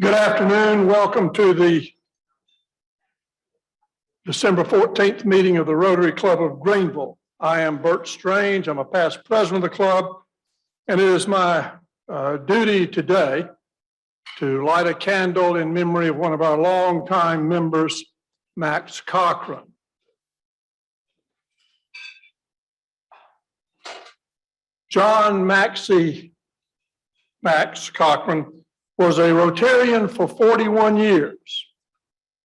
Good afternoon. Welcome to the December 14th meeting of the Rotary Club of Greenville. I am Bert Strange. I'm a past president of the club, and it is my duty today to light a candle in memory of one of our longtime members, Max Cochran. John Max Cochran was a Rotarian for 41 years,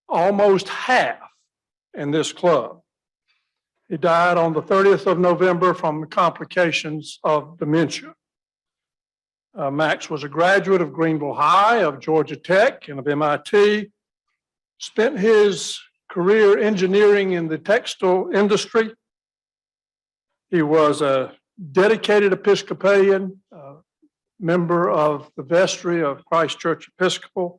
almost half in this club. He died on the 30th of November from the complications of dementia. Max was a graduate of Greenville High, of Georgia Tech, and of MIT. Spent his career engineering in the textile industry. He was a dedicated Episcopalian, member of the vestry of Christ Church Episcopal.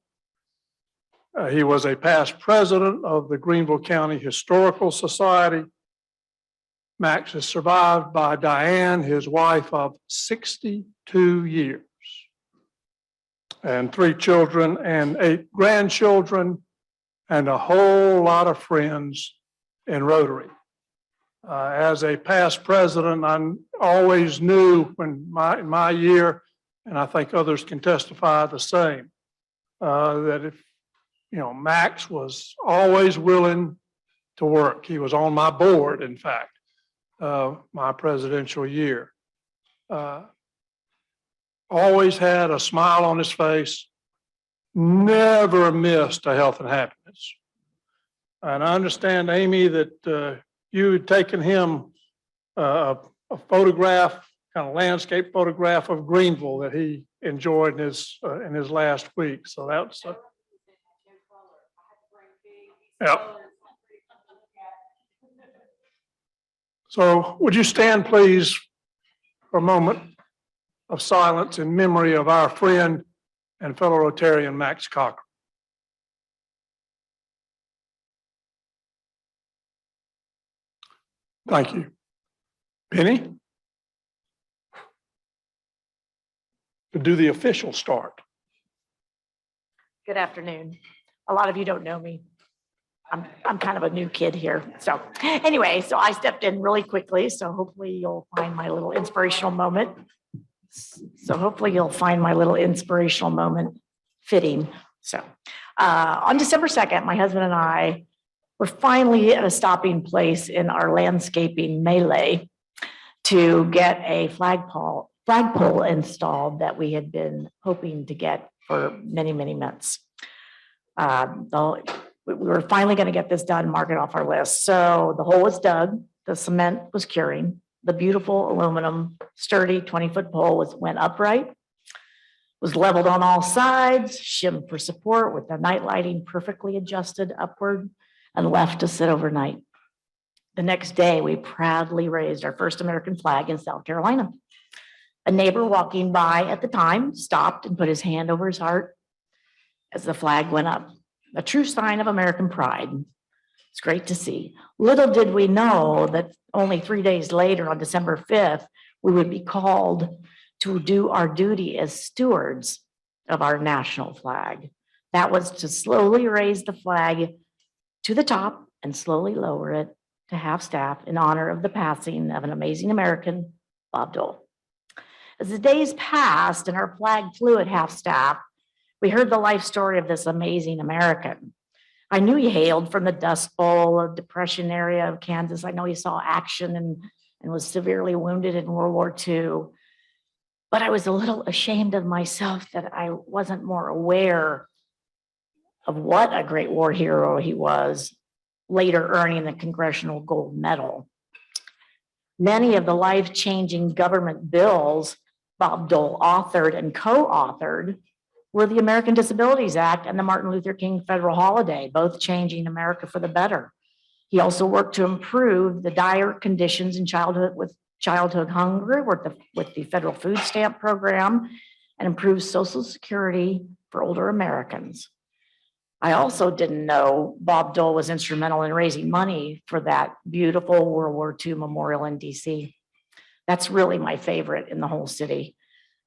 He was a past president of the Greenville County Historical Society. Max is survived by Diane, his wife of 62 years, and 3 children and 8 grandchildren, and a whole lot of friends in Rotary. As a past president, I always knew when in my year, and I think others can testify the same, that if, Max was always willing to work. He was on my board, in fact, my presidential year. Always had a smile on his face, never missed a health and happiness. And I understand, Amy, that you had taken him a photograph, kind of landscape photograph of Greenville that he enjoyed in his last week. So that's yeah. So would you stand, please, for a moment of silence in memory of our friend and fellow Rotarian Max Cochran. Thank you. Penny? To do the official start. Good afternoon. A lot of you don't know me. I'm kind of a new kid here. So anyway, so I stepped in really quickly. So hopefully you'll find my little inspirational moment. Fitting. So on December 2nd, my husband and I were finally at a stopping place in our landscaping melee to get a flagpole installed that we had been hoping to get for many, many months. We were finally going to get this done, mark it off our list. So the hole was dug, the cement was curing, the beautiful aluminum, sturdy 20-foot pole went upright, was leveled on all sides, shimmed for support with the night lighting perfectly adjusted upward, and left to sit overnight. The next day, we proudly raised our first American flag in South Carolina. A neighbor walking by at the time stopped and put his hand over his heart as the flag went up. A true sign of American pride. It's great to see. Little did we know that only 3 days later, on December 5th, we would be called to do our duty as stewards of our national flag. That was to slowly raise the flag to the top and slowly lower it to half-staff in honor of the passing of an amazing American, Bob Dole. As the days passed and our flag flew at half-staff, we heard the life story of this amazing American. I knew he hailed from the Dust Bowl, a depression area of Kansas. I know he saw action and was severely wounded in World War II. But I was a little ashamed of myself that I wasn't more aware of what a great war hero he was, later earning the Congressional Gold Medal. Many of the life-changing government bills Bob Dole authored and co-authored were the American Disabilities Act and the Martin Luther King Federal Holiday, both changing America for the better. He also worked to improve the dire conditions in childhood hunger with the federal food stamp program and improve Social Security for older Americans. I also didn't know Bob Dole was instrumental in raising money for that beautiful World War II memorial in DC. That's really my favorite in the whole city.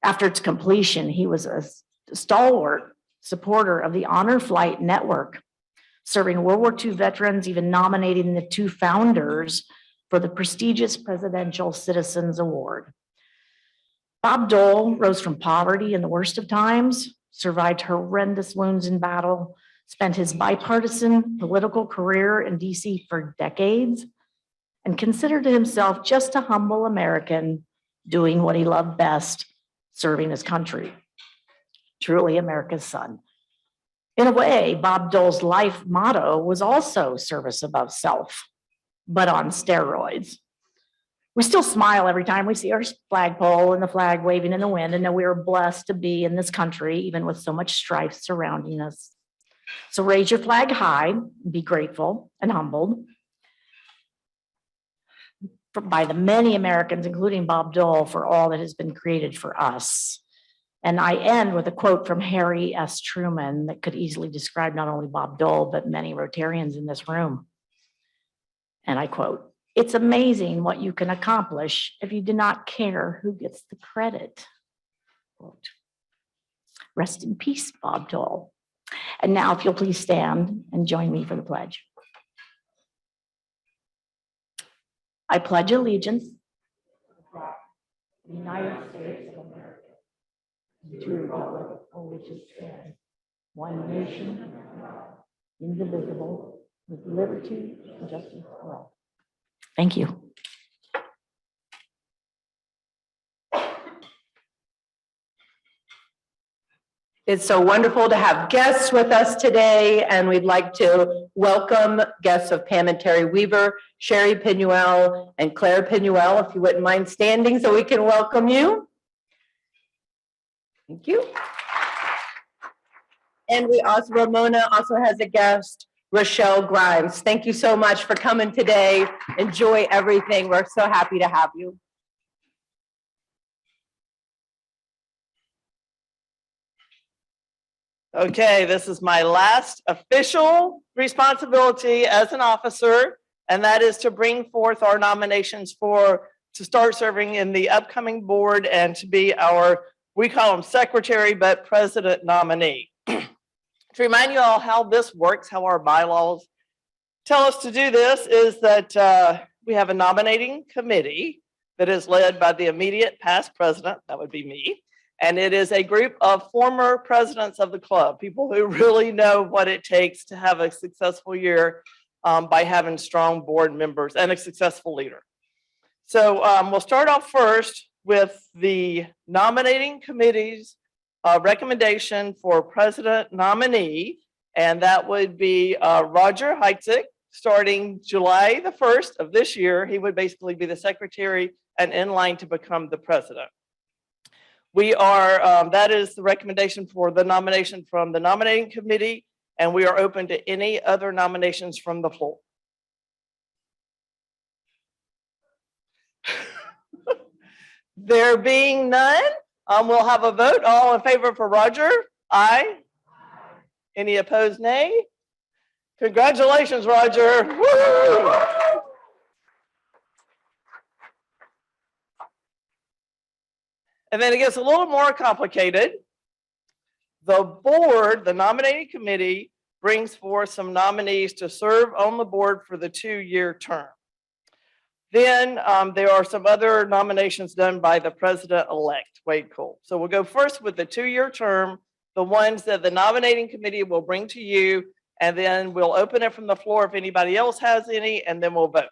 After its completion, he was a stalwart supporter of the Honor Flight Network, serving World War II veterans, even nominating the 2 founders for the prestigious Presidential Citizens Award. Bob Dole rose from poverty in the worst of times, survived horrendous wounds in battle, spent his bipartisan political career in DC for decades, and considered himself just a humble American doing what he loved best, serving his country. Truly America's son. In a way, Bob Dole's life motto was also service above self, but on steroids. We still smile every time we see our flagpole and the flag waving in the wind and know we are blessed to be in this country, even with so much strife surrounding us. So raise your flag high, be grateful and humbled by the many Americans, including Bob Dole, for all that has been created for us. And I end with a quote from Harry S. Truman that could easily describe not only Bob Dole, but many Rotarians in this room. And I quote, "It's amazing what you can accomplish if you do not care who gets the credit." Quote. Rest in peace, Bob Dole. And now if you'll please stand and join me for the pledge. I pledge allegiance to the United States of America, to the republic for which it stands, one nation, indivisible, with liberty and justice for all. Thank you. It's so wonderful to have guests with us today, and we'd like to welcome guests of Pam and Terry Weaver, Sherry Pinuel, and Claire Pinuel, if you wouldn't mind standing so we can welcome you. Thank you. And Ramona also has a guest, Rochelle Grimes. Thank you so much for coming today. Enjoy everything. We're so happy to have you. Okay, this is my last official responsibility as an officer, and that is to bring forth our nominations to start serving in the upcoming board and to be our, we call them secretary, but president nominee. To remind you all how this works, how our bylaws tell us to do this, is that we have a nominating committee that is led by the immediate past president, that would be me. And it is a group of former presidents of the club, people who really know what it takes to have a successful year by having strong board members and a successful leader. So we'll start off first with the nominating committee's recommendation for president nominee, and that would be Roger Heitzig. Starting July the 1st of this year, he would basically be the secretary and in line to become the president. We are, that is the recommendation for the nomination from the nominating committee, and we are open to any other nominations from the floor. There being none, we'll have a vote. All in favor for Roger? Aye. Any opposed, nay? Congratulations, Roger. Woo! And then it gets a little more complicated. The board, the nominating committee, brings forth some nominees to serve on the board for the 2-year term. Then there are some other nominations done by the president-elect, Wade Cole. So we'll go first with the 2-year term, the ones that the nominating committee will bring to you, and then we'll open it from the floor if anybody else has any, and then we'll vote.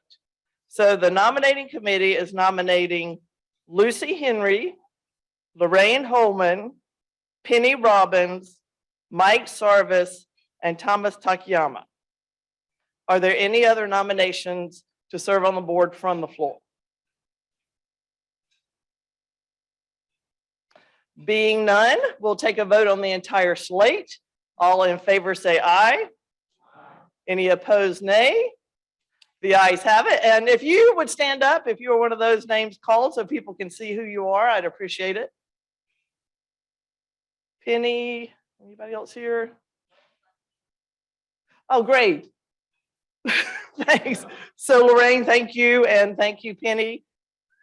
So the nominating committee is nominating Lucy Henry, Lorraine Holman, Penny Robbins, Mike Sarvis, and Thomas Takayama. Are there any other nominations to serve on the board from the floor? Being none, we'll take a vote on the entire slate. All in favor say aye. Any opposed, nay? The ayes have it. And if you would stand up, if you are one of those names called so people can see who you are, I'd appreciate it. Penny, anybody else here? Oh, great. Thanks. So Lorraine, thank you. And thank you, Penny.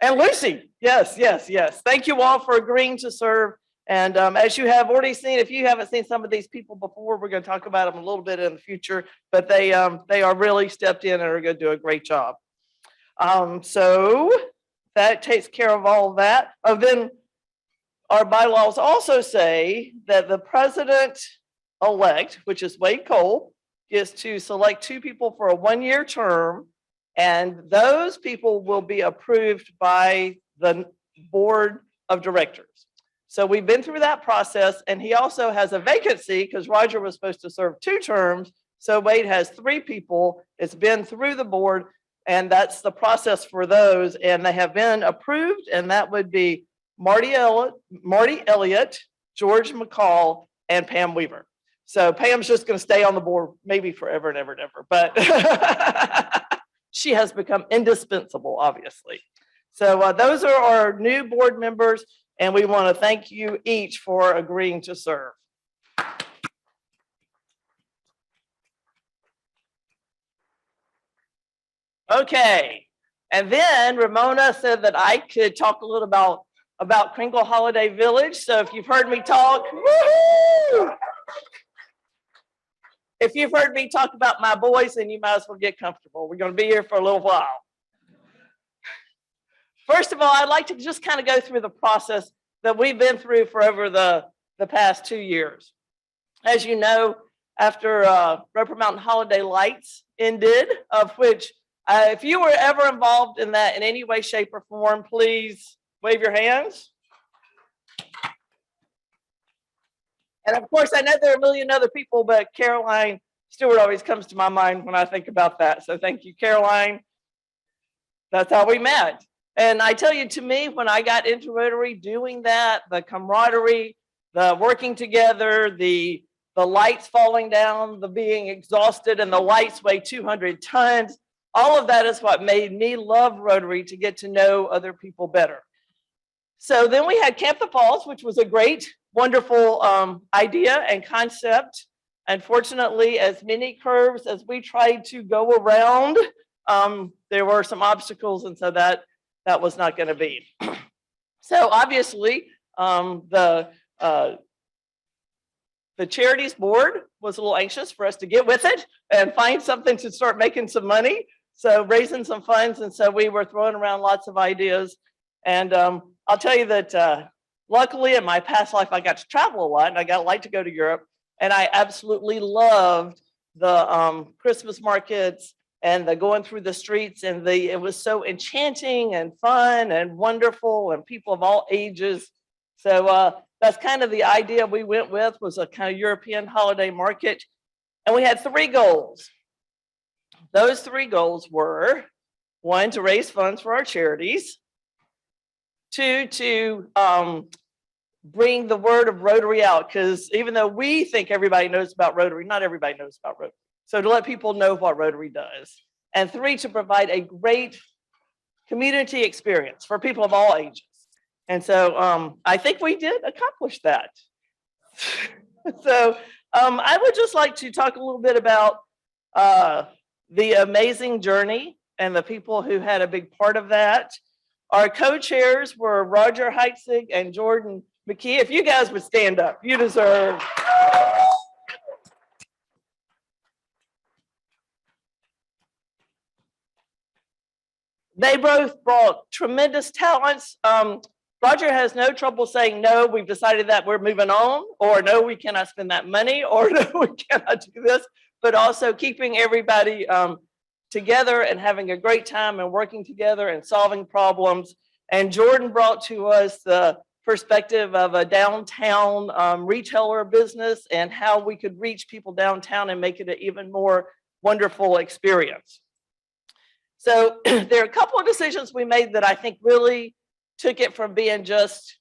And Lucy. Yes, yes, yes. Thank you all for agreeing to serve And as you have already seen, if you haven't seen some of these people before, we're going to talk about them a little bit in the future, but they are really stepped in and are going to do a great job. So that takes care of all of that. Oh, then our bylaws also say that the president-elect, which is Wade Cole, is to select 2 people for a 1-year term, and those people will be approved by the board of directors. So we've been through that process, and he also has a vacancy because Roger was supposed to serve 2 terms. So Wade has 3 people. It's been through the board, and that's the process for those, and they have been approved, and that would be Marty Elliott, George McCall, and Pam Weaver. So Pam's just going to stay on the board maybe forever and ever and ever, but she has become indispensable, obviously. So those are our new board members, and we want to thank you each for agreeing to serve. Okay, and then Ramona said that I could talk a little about Greenville Holiday Village. So if you've heard me talk, woo-hoo! If you've heard me talk about my boys, then you might as well get comfortable. We're going to be here for a little while. First of all, I'd like to just kind of go through the process that we've been through for over the past 2 years. As you know, after Roper Mountain Holiday Lights ended, of which if you were ever involved in that in any way, shape, or form, please wave your hands. And of course, I know there are a million other people, but Caroline Stewart always comes to my mind when I think about that. So thank you, Caroline. That's how we met. And I tell you, to me, when I got into Rotary, doing that, the camaraderie, the working together, the lights falling down, the being exhausted, and the lights weigh 200 tons, all of that is what made me love Rotary, to get to know other people better. So then we had Camp the Falls, which was a great, wonderful idea and concept. Unfortunately, as many curves as we tried to go around, there were some obstacles, and so that was not going to be. So obviously, the charities board was a little anxious for us to get with it and find something to start making some money. So raising some funds, and so we were throwing around lots of ideas. And I'll tell you that luckily in my past life, I got to travel a lot, and I got to go to Europe. And I absolutely loved the Christmas markets and the going through the streets, and it was so enchanting and fun and wonderful, and people of all ages. So that's kind of the idea we went with, was a kind of European holiday market. And we had 3 goals. Those 3 goals were: 1, to raise funds for our charities; 2, to bring the word of Rotary out, because even though we think everybody knows about Rotary, not everybody knows about Rotary. So to let people know what Rotary does. And 3, to provide a great community experience for people of all ages. And so I think we did accomplish that. So I would just like to talk a little bit about the amazing journey and the people who had a big part of that. Our co-chairs were Roger Heitzig and Jordan McKee. If you guys would stand up, you deserve. They both brought tremendous talents. Roger has no trouble saying, no, we've decided that we're moving on, or no, we cannot spend that money, or no, we cannot do this, but also keeping everybody together and having a great time and working together and solving problems. And Jordan brought to us the perspective of a downtown retailer business and how we could reach people downtown and make it an even more wonderful experience. So there are a couple of decisions we made that I think really took it from being just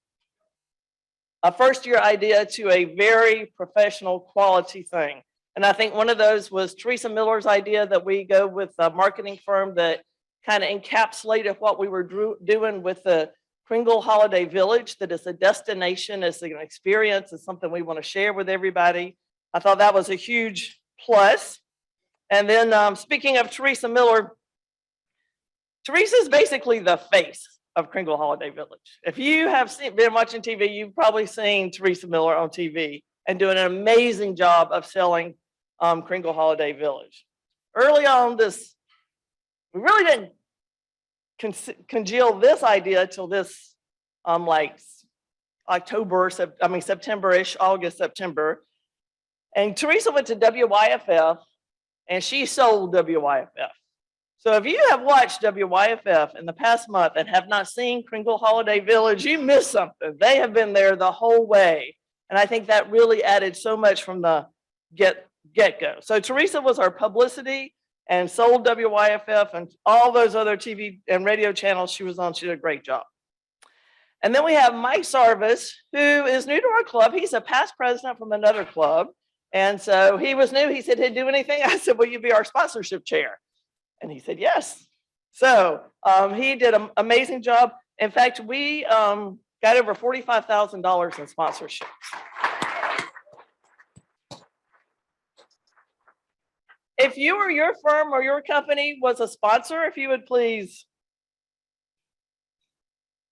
a first-year idea to a very professional quality thing. And I think one of those was Theresa Miller's idea that we go with a marketing firm that kind of encapsulated what we were doing with the Greenville Holiday Village, that is a destination, it's an experience, it's something we want to share with everybody. I thought that was a huge plus. And then speaking of Theresa Miller, Teresa's basically the face of Kringle Holiday Village. If you have been watching TV, you've probably seen Theresa Miller on TV and doing an amazing job of selling Kringle Holiday Village. Early on this, we really didn't congeal this idea till this like October, September-ish, August, September. And Theresa went to WYFF and she sold WYFF. So if you have watched WYFF in the past month and have not seen Kringle Holiday Village, you missed something. They have been there the whole way. And I think that really added so much from the get-go. So Theresa was our publicity and sold WYFF and all those other TV and radio channels she was on. She did a great job. And then we have Mike Sarvis, who is new to our club. He's a past president from another club. And so he was new. He said he'd do anything. I said, will you be our sponsorship chair? And he said, yes. So he did an amazing job. In fact, we got over $45,000 in sponsorship. If you or your firm or your company was a sponsor, if you would please.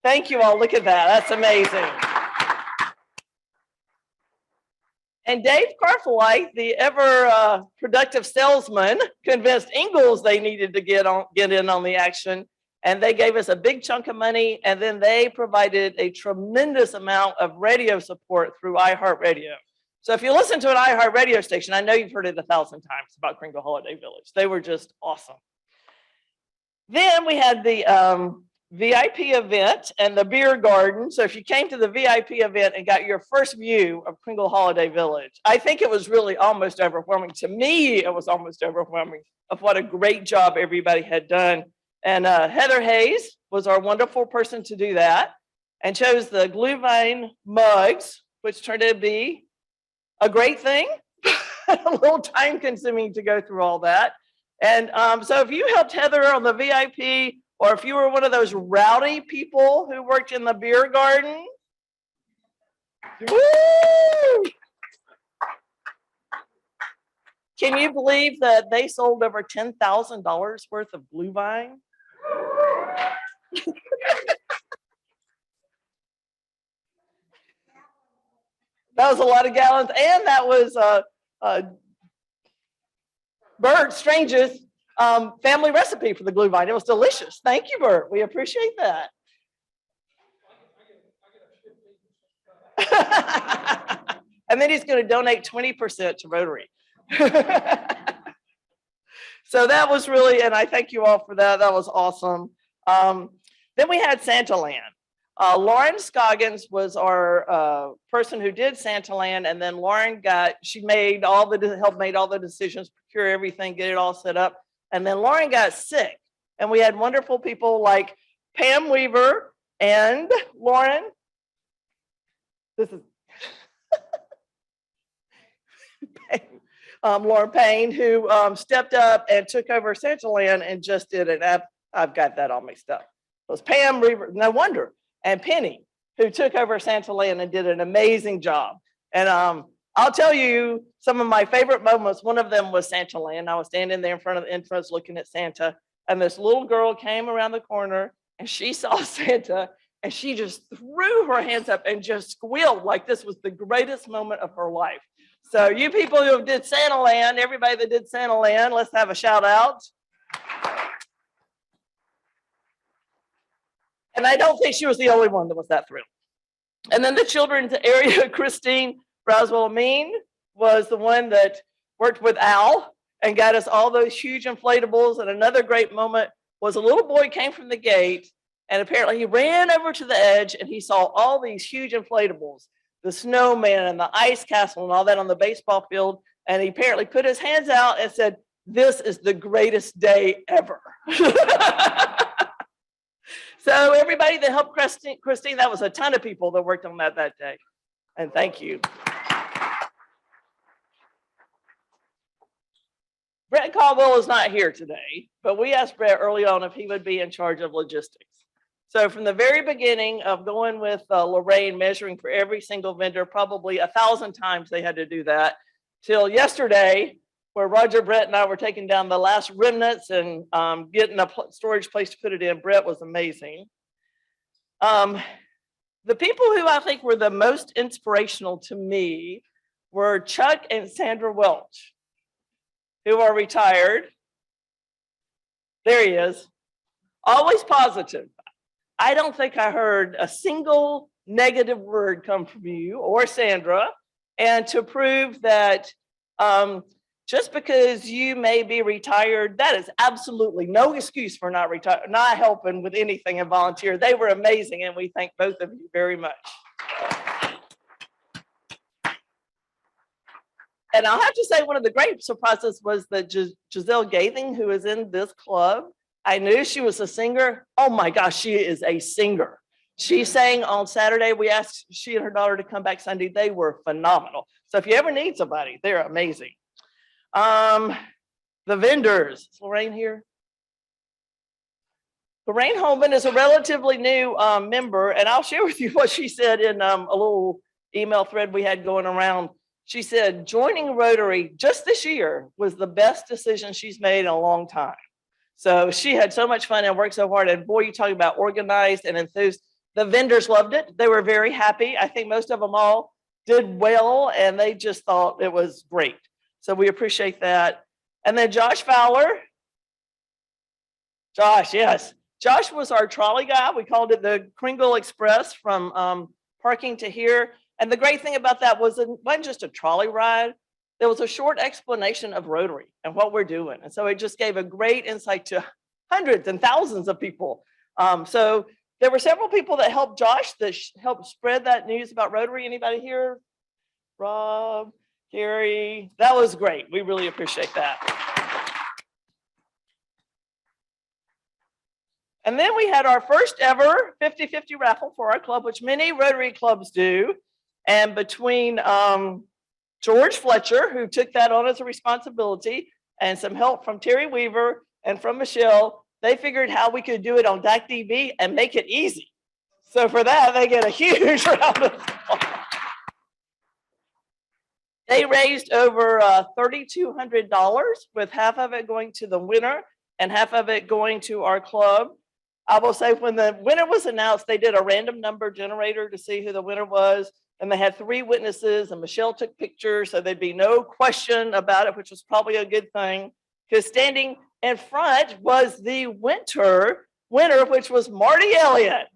Thank you all. Look at that. That's amazing. And Dave Carfelite, the ever productive salesman, convinced Ingalls they needed to get in on the action. And they gave us a big chunk of money. And then they provided a tremendous amount of radio support through iHeartRadio. So if you listen to an iHeart radio station, I know you've heard it 1,000 times about Kringle Holiday Village. They were just awesome. Then we had the VIP event and the beer garden. So if you came to the VIP event and got your first view of Kringle Holiday Village, I think it was really almost overwhelming. To me, it was almost overwhelming of what a great job everybody had done. And Heather Hayes was our wonderful person to do that and chose the Glühwein mugs, which turned out to be a great thing, a little time consuming to go through all that. And so if you helped Heather on the VIP, or if you were one of those rowdy people who worked in the beer garden, woo! Can you believe that they sold over $10,000 worth of Glühwein? That was a lot of gallons, and that was Bert Strange's family recipe for the Glühwein. It was delicious. Thank you, Bert. We appreciate that. And then he's going to donate 20% to Rotary. So that was really, and I thank you all for that. That was awesome. Then we had Santaland. Lauren Scoggins was our person who did Santaland, and then Lauren helped made all the decisions, procure everything, get it all set up. And then Lauren got sick, and we had wonderful people like Pam Weaver and Lauren. This is Lauren Payne, who stepped up and took over Santaland and just did it. I've got that all mixed up. It was Pam Weaver, no wonder, and Penny, who took over Santaland and did an amazing job. And I'll tell you some of my favorite moments. One of them was Santaland. I was standing there in front of the entrance looking at Santa, and this little girl came around the corner and she saw Santa and she just threw her hands up and just squealed like this was the greatest moment of her life. So you people who did Santaland, everybody that did Santaland, let's have a shout out. And I don't think she was the only one that was that thrilled. And then the children's area, Christine Braswell-Amin was the one that worked with Al and got us all those huge inflatables. And another great moment was a little boy came from the gate, and apparently he ran over to the edge and he saw all these huge inflatables, the snowman and the ice castle and all that on the baseball field. And he apparently put his hands out and said, "This is the greatest day ever." So everybody that helped Christine, that was a ton of people that worked on that day. And thank you. Brett Caldwell is not here today, but we asked Brett early on if he would be in charge of logistics. So from the very beginning of going with Lorraine, measuring for every single vendor, probably 1,000 times they had to do that, till yesterday, where Roger, Brett, and I were taking down the last remnants and getting a storage place to put it in. Brett was amazing. The people who I think were the most inspirational to me were Chuck and Sandra Welch, who are retired. There he is, always positive. I don't think I heard a single negative word come from you or Sandra, and to prove that just because you may be retired, that is absolutely no excuse for not helping with anything and volunteer. They were amazing, and we thank both of you very much. And I'll have to say, one of the great surprises was that Giselle Gathing, who is in this club, I knew she was a singer. Oh my gosh, she is a singer. She sang on Saturday. We asked she and her daughter to come back Sunday. They were phenomenal. So if you ever need somebody, they're amazing. The vendors, is Lorraine here? Lorraine Holman is a relatively new member, and I'll share with you what she said in a little email thread we had going around. She said, joining Rotary just this year was the best decision she's made in a long time. So she had so much fun and worked so hard, and boy, you talk about organized and enthused. The vendors loved it. They were very happy. I think most of them all did well, and they just thought it was great. So we appreciate that. And then Josh Fowler. Josh, yes. Josh was our trolley guy. We called it the Greenville Express from parking to here. And the great thing about that was it wasn't just a trolley ride. There was a short explanation of Rotary and what we're doing. And so it just gave a great insight to hundreds and thousands of people. So there were several people that helped Josh that helped spread that news about Rotary. Anybody here? Rob, Gary, that was great. We really appreciate that. And then we had our first ever 50-50 raffle for our club, which many Rotary clubs do. And between George Fletcher, who took that on as a responsibility, and some help from Terry Weaver and from Michelle, they figured how we could do it on DAC-DB and make it easy. So for that, they get a huge round of applause. They raised over $3,200, with half of it going to the winner and half of it going to our club. I will say, when the winner was announced, they did a random number generator to see who the winner was. And they had 3 witnesses, and Michelle took pictures, so there'd be no question about it, which was probably a good thing, because standing in front was the winner, which was Marty Elliott.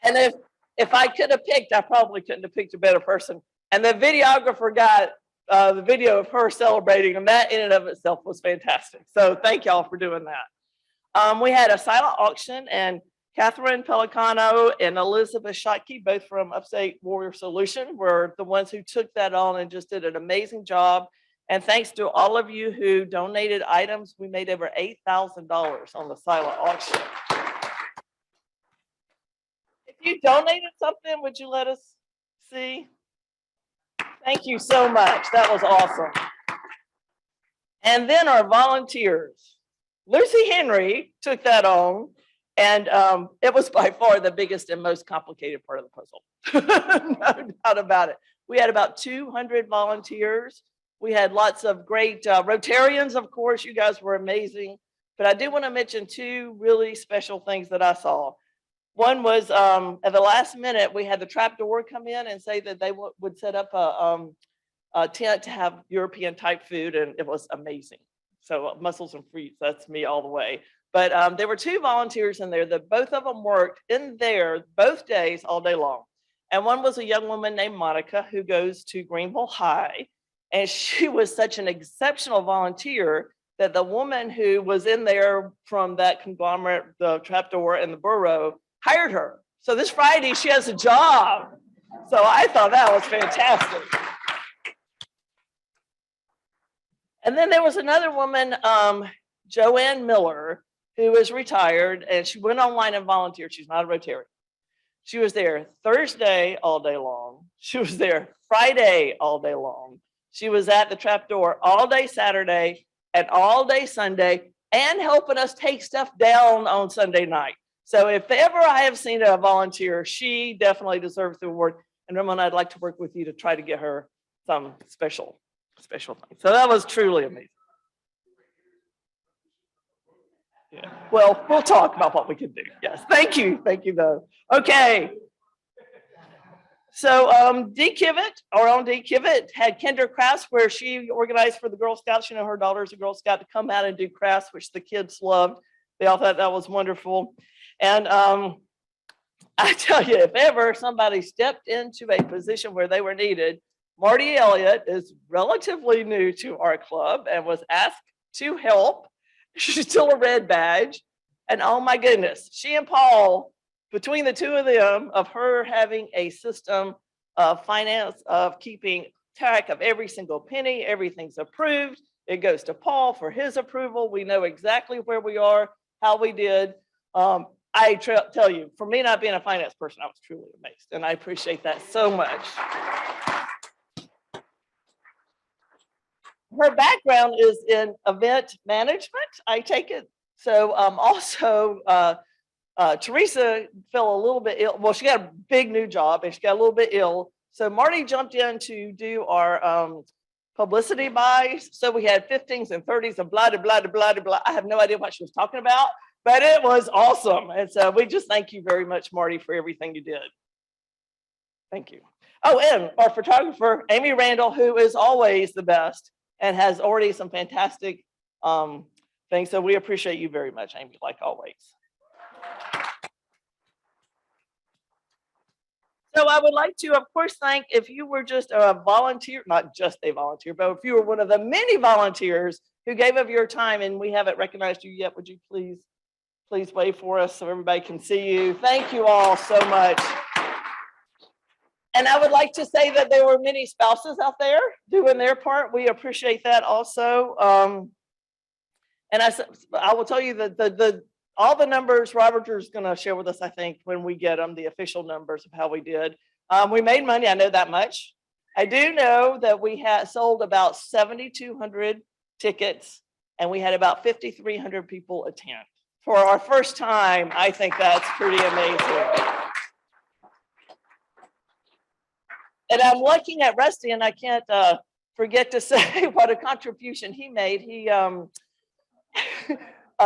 And if I could have picked, I probably couldn't have picked a better person. And the videographer got the video of her celebrating, and that in and of itself was fantastic. So thank y'all for doing that. We had a silent auction, and Catherine Pelicano and Elizabeth Schottke, both from Upstate Warrior Solution, were the ones who took that on and just did an amazing job. And thanks to all of you who donated items, we made over $8,000 on the silent auction. If you donated something, would you let us see? Thank you so much. That was awesome. And then our volunteers. Lucy Henry took that on. And it was by far the biggest and most complicated part of the puzzle. No doubt about it. We had about 200 volunteers. We had lots of great Rotarians, of course. You guys were amazing. But I do want to mention 2 really special things that I saw. One was at the last minute, we had the trapdoor come in and say that they would set up a tent to have European type food, and it was amazing. So mussels and frites, that's me all the way. But there were 2 volunteers in there that both of them worked in there both days, all day long. And one was a young woman named Monica, who goes to Greenville High. And she was such an exceptional volunteer that the woman who was in there from that conglomerate, the trapdoor and the burrow, hired her. So this Friday, she has a job. So I thought that was fantastic. And then there was another woman, Joanne Miller, who is retired, and she went online and volunteered. She's not a Rotarian. She was there Thursday all day long. She was there Friday all day long. She was at the trapdoor all day Saturday and all day Sunday, and helping us take stuff down on Sunday night. So if ever I have seen a volunteer, she definitely deserves the award. And Ramona, I'd like to work with you to try to get her some special thing. So that was truly amazing. Yeah. Well, we'll talk about what we can do. Yes. Thank you. Thank you, though. Okay. So Dee Kivett, our own Dee Kivett, had kinder crafts where she organized for the Girl Scouts. You know, her daughter's a Girl Scout, to come out and do crafts, which the kids loved. They all thought that was wonderful. And I tell you, if ever somebody stepped into a position where they were needed, Marty Elliott is relatively new to our club and was asked to help. She's still a red badge. And oh my goodness, she and Paul, between the two of them, of her having a system of finance, of keeping track of every single penny, everything's approved. It goes to Paul for his approval. We know exactly where we are, how we did. I tell you, for me not being a finance person, I was truly amazed, and I appreciate that so much. Her background is in event management, I take it. So also, Theresa fell a little bit ill. Well, she got a big new job and she got a little bit ill. So Marty jumped in to do our publicity buys. So we had 15s and 30s and blah, blah, blah, blah, blah. I have no idea what she was talking about, but it was awesome. And so we just thank you very much, Marty, for everything you did. Thank you. Oh, and our photographer, Amy Randall, who is always the best and has already some fantastic things. So we appreciate you very much, Amy, like always. So I would like to, of course, thank, if you were just a volunteer, not just a volunteer, but if you were one of the many volunteers who gave of your time and we haven't recognized you yet, would you please wave for us so everybody can see you? Thank you all so much. And I would like to say that there were many spouses out there doing their part. We appreciate that also. And I will tell you that all the numbers Robert is going to share with us, I think, when we get them, the official numbers of how we did. We made money. I know that much. I do know that we had sold about 7,200 tickets and we had about 5,300 people attend. For our first time, I think that's pretty amazing. And I'm looking at Rusty and I can't forget to say what a contribution he made. He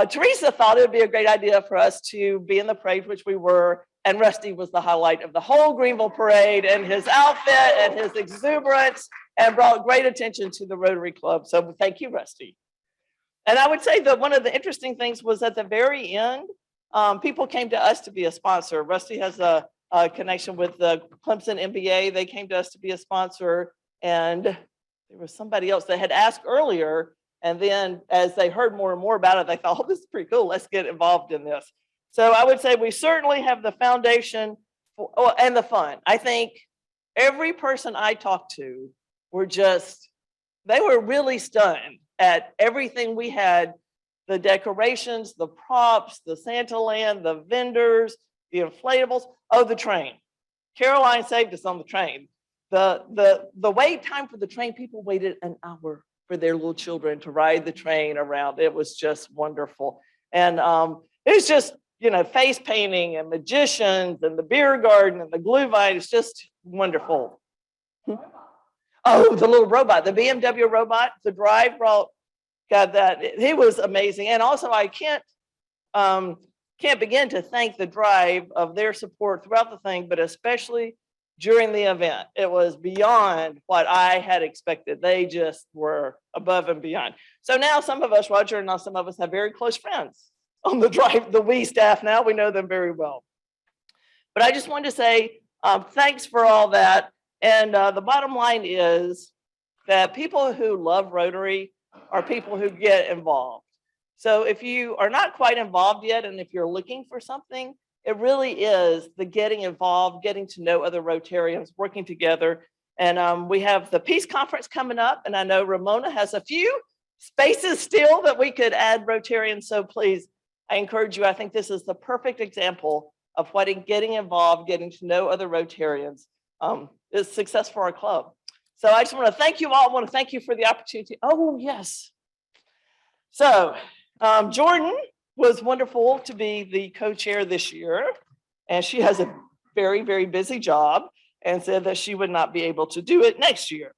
Theresa thought it would be a great idea for us to be in the parade, which we were, and Rusty was the highlight of the whole Greenville parade, and his outfit and his exuberance, and brought great attention to the Rotary Club. So thank you, Rusty. And I would say that one of the interesting things was at the very end, people came to us to be a sponsor. Rusty has a connection with the Clemson MBA. They came to us to be a sponsor, and there was somebody else that had asked earlier. And then as they heard more and more about it, they thought, oh, this is pretty cool. Let's get involved in this. So I would say we certainly have the foundation and the fun. I think every person I talked to they were really stunned at everything we had, the decorations, the props, the Santa land, the vendors, the inflatables. Oh, the train. Caroline saved us on the train. The wait time for the train, people waited an hour for their little children to ride the train around. It was just wonderful. And it was just, face painting and magicians and the beer garden and the glue vine. It's just wonderful. Oh, the little robot, the BMW robot, the drive brought, God, that he was amazing. And also I can't begin to thank the drive of their support throughout the thing, but especially during the event. It was beyond what I had expected. They just were above and beyond. So now some of us, Roger and some of us, have very close friends on the drive, the we staff now. We know them very well. But I just wanted to say thanks for all that. And the bottom line is that people who love Rotary are people who get involved. So if you are not quite involved yet, and if you're looking for something, it really is the getting involved, getting to know other Rotarians, working together. And we have the Peace Conference coming up, and I know Ramona has a few spaces still that we could add Rotarians. So please, I encourage you. I think this is the perfect example of what getting involved, getting to know other Rotarians is success for our club. So I just want to thank you all. I want to thank you for the opportunity. Oh, yes. So Jordan was wonderful to be the co-chair this year, and she has a very, very busy job and said that she would not be able to do it next year.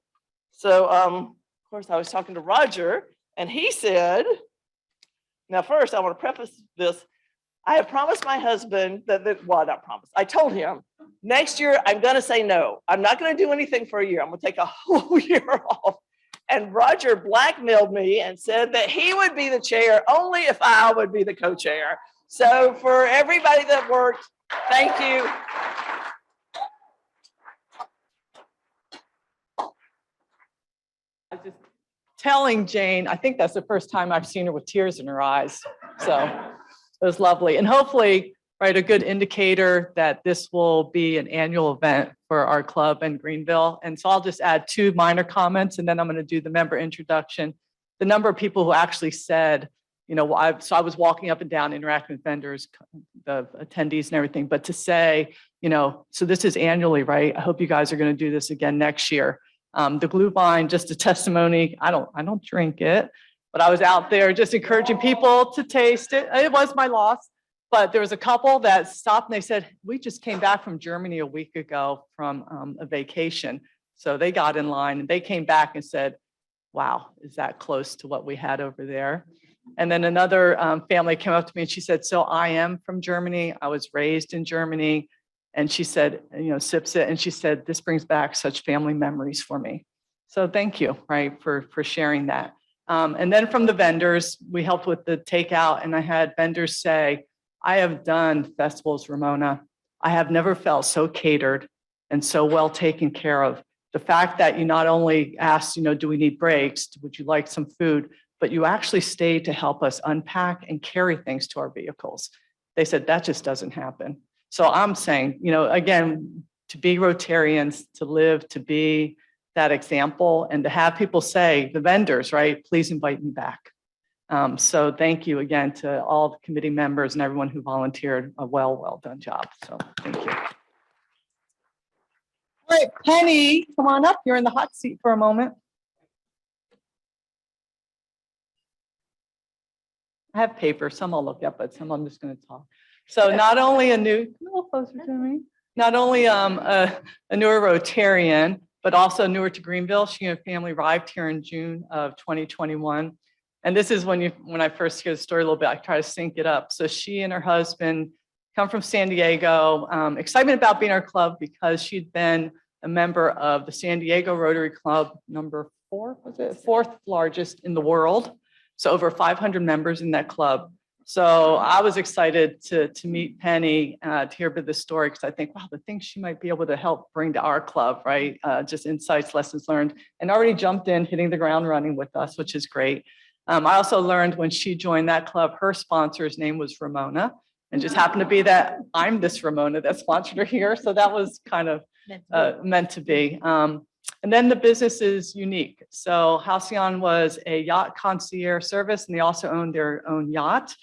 So of course I was talking to Roger, and he said, Now, first, I want to preface this. I have promised my husband well, not promised. I told him next year I'm going to say no. I'm not going to do anything for a year. I'm going to take a whole year off. And Roger blackmailed me and said that he would be the chair only if I would be the co-chair. So for everybody that worked, thank you. I was just telling Jane, I think that's the first time I've seen her with tears in her eyes. So it was lovely. And hopefully, right, a good indicator that this will be an annual event for our club in Greenville. And so I'll just add 2 minor comments, and then I'm going to do the member introduction. The number of people who actually said, you know, I was walking up and down, interacting with vendors, the attendees and everything, but to say, you know, so this is annually, right? I hope you guys are going to do this again next year. The Glühwein, just a testimony. I don't drink it, but I was out there just encouraging people to taste it. It was my loss, but there was a couple that stopped and they said, we just came back from Germany a week ago from a vacation. So they got in line and they came back and said, wow, is that close to what we had over there? And then another family came up to me and she said, so I am from Germany. I was raised in Germany. And she said, you know, sips it. And she said, this brings back such family memories for me. So thank you, right, for sharing that. And then from the vendors, we helped with the takeout. And I had vendors say, I have done festivals, Ramona. I have never felt so catered and so well taken care of. The fact that you not only asked, you know, do we need breaks? Would you like some food? But you actually stayed to help us unpack and carry things to our vehicles. They said, that just doesn't happen. So I'm saying, you know, again, to be Rotarians, to live, to be that example, and to have people say, the vendors, right, please invite me back. So thank you again to all the committee members and everyone who volunteered. A well done job. So thank you. All right, Penny, come on up. You're in the hot seat for a moment. I have paper, some I'll look at, but some I'm just going to talk. So not only a little closer to me, not only a newer Rotarian, but also newer to Greenville. She and her family arrived here in June of 2021. And this is when I first hear the story a little bit, I try to sync it up. So she and her husband come from San Diego, excitement about being our club because she'd been a member of the San Diego Rotary Club, number 4, was it? 4th largest in the world. So over 500 members in that club. So I was excited to meet Penny, to hear about this story, because I think, wow, the things she might be able to help bring to our club, right? Just insights, lessons learned, and already jumped in, hitting the ground running with us, which is great. I also learned when she joined that club, her sponsor's name was Ramona, and just happened to be that I'm this Ramona that sponsored her here. So that was kind of meant to be. And then the business is unique. So Halcyon was a yacht concierge service, and they also own their own yacht.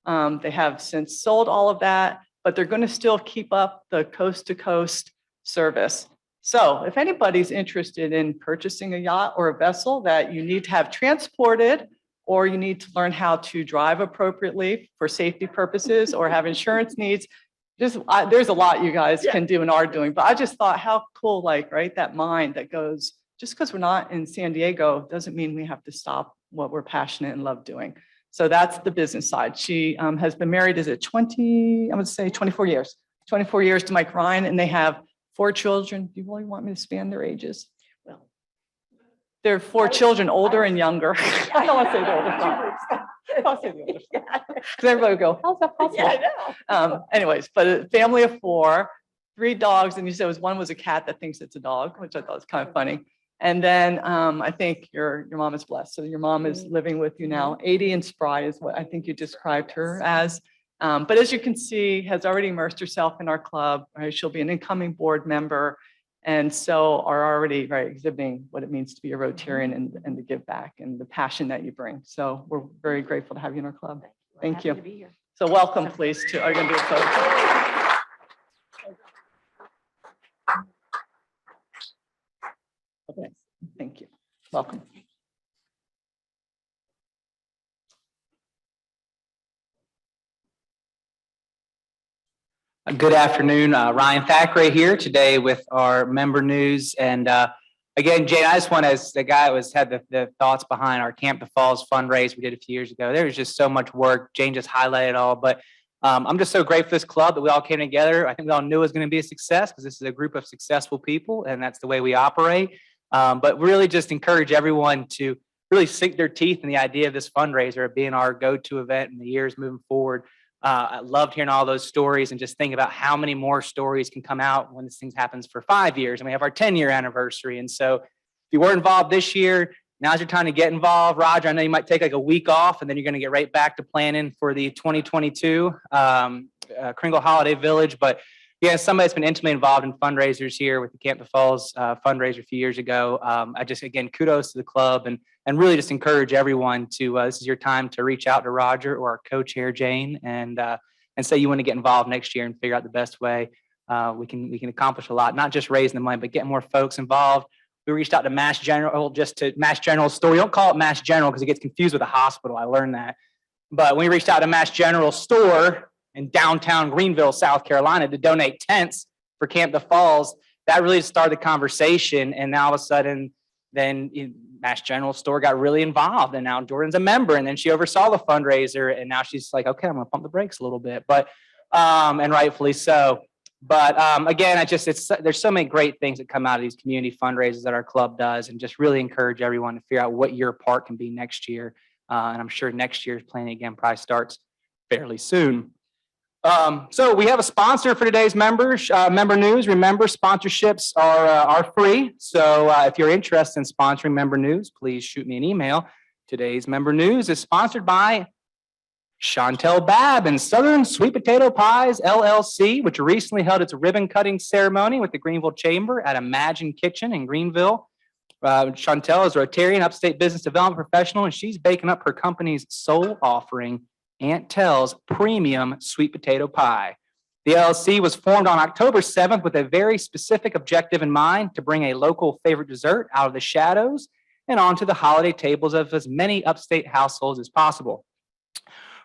They have since sold all of that, but they're going to still keep up the coast-to-coast service. So if anybody's interested in purchasing a yacht or a vessel that you need to have transported, or you need to learn how to drive appropriately for safety purposes or have insurance needs, there's a lot you guys can do and are doing. But I just thought how cool, like, right, that mind that goes, just because we're not in San Diego doesn't mean we have to stop what we're passionate and love doing. So that's the business side. She has been married, is it 20, I would say 24 years, 24 years to Mike Ryan, and they have 4 children. Do you really want me to span their ages? Well, there are 4 children, older and younger. I don't want to say the older. I'll say the older. Because everybody would go, how's that possible? Yeah, I know. Anyways, but a family of 4, 3 dogs, and you said one was a cat that thinks it's a dog, which I thought was kind of funny. And then I think your mom is blessed. So your mom is living with you now. 80 and spry is what I think you described her as. But as you can see, has already immersed herself in our club. Right? She'll be an incoming board member. And so are already exhibiting what it means to be a Rotarian and to give back and the passion that you bring. So we're very grateful to have you in our club. Thank you. So welcome, please, to are you going to do a photo? Okay, thank you. Welcome. Good afternoon, Ryan Thackeray here today with our member news. And again, Jane, I just want to, as the guy who had the thoughts behind our Camp the Falls fundraise we did a few years ago, there was just so much work. Jane just highlighted it all, but I'm just so grateful for this club that we all came together. I think we all knew it was going to be a success because this is a group of successful people and that's the way we operate. But really just encourage everyone to really sink their teeth in the idea of this fundraiser of being our go-to event in the years moving forward. I loved hearing all those stories and just think about how many more stories can come out when this thing happens for 5 years and we have our 10-year anniversary. And so if you were involved this year, now's your time to get involved. Roger, I know you might take like a week off and then you're going to get right back to planning for the 2022 Kringle Holiday Village. But yeah, somebody's been intimately involved in fundraisers here with the Camp the Falls fundraiser a few years ago. I just, again, kudos to the club and really just encourage everyone to, this is your time to reach out to Roger or our co-chair Jane and say you want to get involved next year and figure out the best way we can accomplish a lot, not just raising the money, but getting more folks involved. We reached out to Mass General, just to Mass General store. We don't call it Mass General because it gets confused with a hospital. I learned that. But when we reached out to Mass General store in downtown Greenville, South Carolina, to donate tents for Camp the Falls, that really started the conversation. And now all of a sudden, then Mass General store got really involved. And now Jordan's a member. And then she oversaw the fundraiser. And now she's like, okay, I'm going to pump the brakes a little bit. But, and rightfully so. But again, there's so many great things that come out of these community fundraisers that our club does, and just really encourage everyone to figure out what your part can be next year. And I'm sure next year's planning again probably starts fairly soon. So we have a sponsor for today's members, member news. Remember, sponsorships are free. So if you're interested in sponsoring member news, please shoot me an email. Today's member news is sponsored by Chantel Babb and Southern Sweet Potato Pies, LLC, which recently held its ribbon cutting ceremony with the Greenville Chamber at Imagine Kitchen in Greenville. Chantel is a Rotarian upstate business development professional, and she's baking up her company's sole offering, Aunt Tell's Premium Sweet Potato Pie. The LLC was formed on October 7th with a very specific objective in mind: to bring a local favorite dessert out of the shadows and onto the holiday tables of as many upstate households as possible.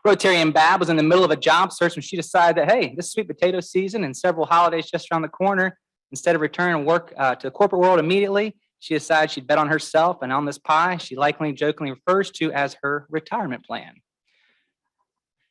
Rotarian Bab was in the middle of a job search when she decided that, hey, this is sweet potato season and several holidays just around the corner. Instead of returning to work to the corporate world immediately, she decided she'd bet on herself and on this pie she likely jokingly refers to as her retirement plan.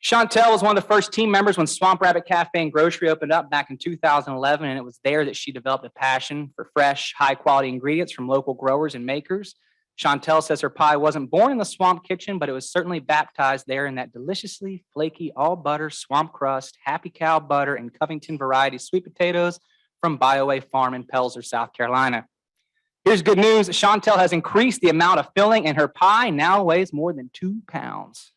Chantel was one of the first team members when Swamp Rabbit Cafe and Grocery opened up back in 2011, and it was there that she developed a passion for fresh, high-quality ingredients from local growers and makers. Chantel says her pie wasn't born in the swamp kitchen, but it was certainly baptized there in that deliciously flaky all butter, swamp crust, Happy Cow butter, and Covington variety sweet potatoes from BioWay Farm in Pelzer, South Carolina. Here's good news. Chantel has increased the amount of filling in her pie, now weighs more than 2 pounds.